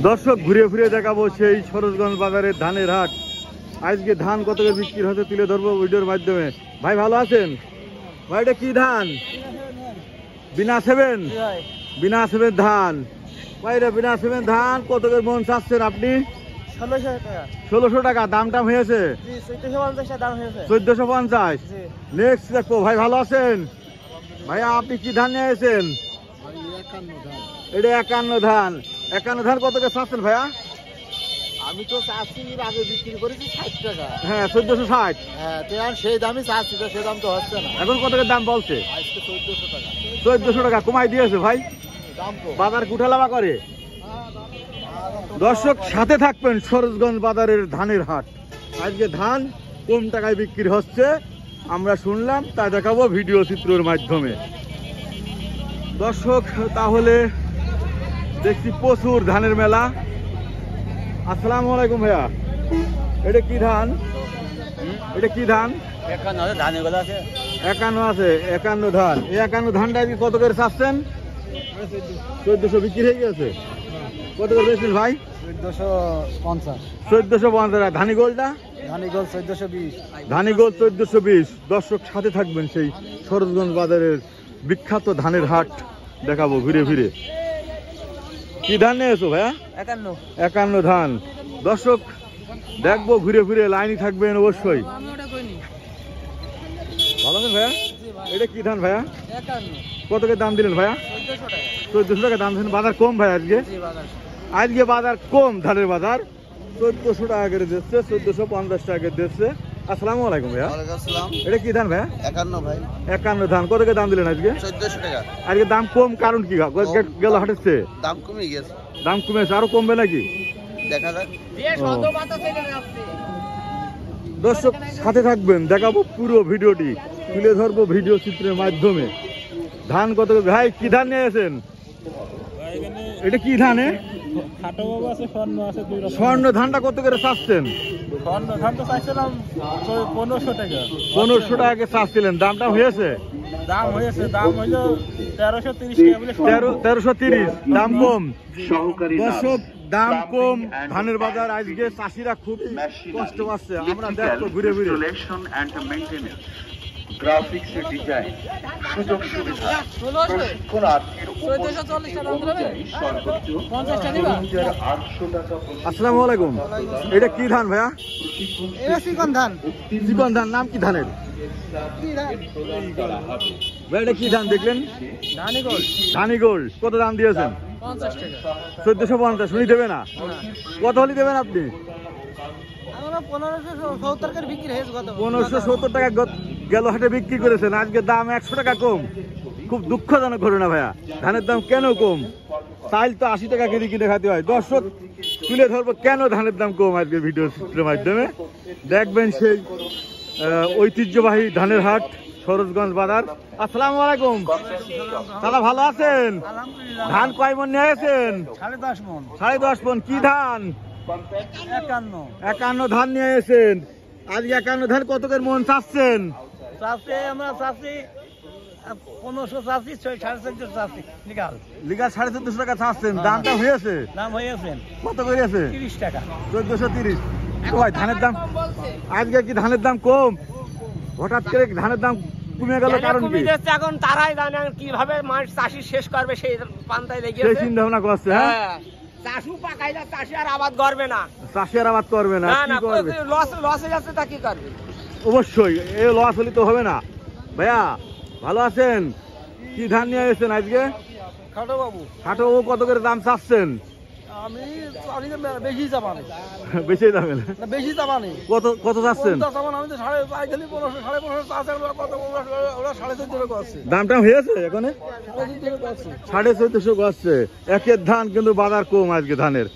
দর্শক ঘুরে ফিরে দেখাবো সেই সরোজগঞ্জ বাজারের ধানের হাট। আজকে ধান কত করে বিক্রি হতে তুলে ধরবো ভিডিওর মাধ্যমে। ভাই ভালো আছেন? ভাই এটা কি ধান? বিনা সেভেন, বিনা সেভেন ধান। ভাই এটা বিনা সেভেন ধান কত করে মন চাচ্ছেন আপনি? 1600 টাকা দাম টাম হয়েছে? 1450। নেক্সট দেখো। ভাই ভালো আছেন? ভাইয়া আপনি কি ধান নিয়ে এসেছেন? এটা 51 ধান। 51 ধান কত করে চাচ্ছেন ভাইয়া? আমি তো চাচ্ছি আগে বিক্রি করেছি 60 টাকা। হ্যাঁ 1460। হ্যাঁ তো আর সেই দামই চাচ্ছি, তো সেই দাম তো হচ্ছে না। এখন কত করে দাম বলছে? আজকে 1400 টাকা। 1400 টাকা কমাই দিয়েছে ভাই। দাম কম। বাজার কুঠালামা করে। দর্শক সাথে থাকবেন সরোজগঞ্জ বাজারের ধানের হাট। আজকে ধান কম টাকায় বিক্রি হচ্ছে, আমরা শুনলাম, তা দেখাবো ভিডিও চিত্রের মাধ্যমে। দর্শক তাহলে দেখছি প্রচুর ধানের মেলা। আসসালামু আলাইকুম ভাইয়া, এটা কি ধান? এটা কি ধান? 51 ধান এগুলো আছে। 51 আছে। 51 ধান। এই 51 ধানটা আজকে কত করে চাচ্ছেন? 1400 বিক্রি হয়ে গেছে। কত করে বেচছেন ভাই? 1450। 1450। ধানি গোলটা? ধানি গোল 1420। ধানি গোল 1420। দর্শক সাথে থাকবেন সেই সরোজগঞ্জ বাজারের বিখ্যাত ধানের হাট দেখাবো ঘুরে ফিরে। কি ধান নিয়ে এসো ভাইয়া? 51। 51 ধান। দর্শক দেখবো ঘুরে ফিরে, লাইনই থাকবেন অবশ্যই। ভালো আছেন ভাইয়া? এটা কি ধান ভাইয়া? 51। কত করে দাম দিলেন ভাইয়া? 1400 টাকা দাম দিলেন। বাজার কম ভাই আজকে? আজকে বাজার কম, ধানের বাজার 1400 টাকা করে দিচ্ছে, 1450 টাকা করে দিচ্ছে। আসসালামু আলাইকুম ভাইয়া। ওয়ালাইকুম আসসালাম। এটা কি ধান ভাইয়া? 51 ভাই। 51 ধান। কত করে দাম দিলেন আজকে? 1400 টাকা। আজকে দাম কম কারণ কি? গেল হাটেছে দাম কমে গেছে। দাম কমেছে, আরো কমবে নাকি? দেখা যাক। দর্শক সাথে থাকবেন, দেখাবো পুরো ভিডিওটি, তুলে ধরবো ভিডিও চিত্রের মাধ্যমে। ধান কত করে ভাই? কি ধান নিয়ে এসেছেন? এটা কি ধানে? স্বর্ণ ধানটা কত করে চাচ্ছেন? 1500 টাকা। 1500 টাকা চাচ্ছিলেন, দামটা হয়েছে? দাম হয়েছে, দাম হইলো 1330 টাকা। 1330। দাম কম। দর্শক দাম কম ধানের বাজার। আজকে চাষিরা খুব কষ্ট পাচ্ছে, আমরা দেখবো ঘুরে ঘুরে। গ্রাফিক্স ডিজাইন, সুযোগ সুবিধা, প্রশিক্ষণার্থীর আসসালামু আলাইকুম। এটা কি ধান ভাইয়া? এটা চিকন ধান। চিকন ধান। নাম কি ধানের ভাই? এটা কি ধান দেখলেন? ধানি গোল। ধানি গোল। কত দাম দিয়েছেন? 50 টাকা। 1450। শুনি দেবে না? কত হলে দেবেন আপনি? আমরা 1570 টাকা বিক্রি হয়েছে গত। 1570 টাকা গেল হাটে বিক্রি করেছেন, আজকে দাম 100 টাকা কম। খুব দুঃখজনক ঘটনা ভাইয়া। ধানের দাম কেন কম? চাইল তো 80 টাকা কেজি কিনে খাতে হয়। দর্শক তুলে ধরবো কেন ধানের দাম কম আজকে ভিডিও চিত্রের মাধ্যমে। দেখবেন সেই ঐতিহ্যবাহী ধানের হাট সরোজগঞ্জ বাজার। আসসালামু আলাইকুম দাদা, ভালো আছেন? ধান কয় মন নিয়ে এসেছেন? 10.5 মণ। 10.5 মন। কি ধান? 51। 51 ধান নিয়ে এসেছেন। আজকে 51 ধান কত করে মন চাচ্ছেন? আমরা চাচ্ছি 1500 চাচ্ছি, 1450 চাচ্ছি। লিগা 1450 টাকা চাচ্ছেন। দামটা হয়েছে? দাম হয়েছে কত করে আছে? 30 টাকা। 1430। ভাই ধানের দাম আজকে কি ধানের দাম কম? হঠাৎ করে ধানের দাম কমে গেল কারণ কি? এখন তারাই জানে কিভাবে মানুষ চাষি শেষ করবে, সেই পান্তায় লেগে সেই চিন্তা ভাবনা করছে। হ্যাঁ চাষু পাকাইলে চাষি আর আবাদ করবে না। চাষি আর আবাদ করবে না, কি করবে? লসে যাচ্ছে, তা কি করবে? অবশ্যই এই লস হলে তো হবে না। ভাইয়া ভালো আছেন? কি ধান নিয়ে এসেছেন আজকে? খাটো বাবু। খাটো ও কত করে দাম চাচ্ছেন? আমি বেশি চাপানি। বেশি দামে না? বেশি চাপানি। কত কত চাচ্ছেন? আমি তো 1550 1450 করছে। দামটা হয়েছে এখন? 1450 করছে। একের ধান কিন্তু বাজার কম আজকে ধানের।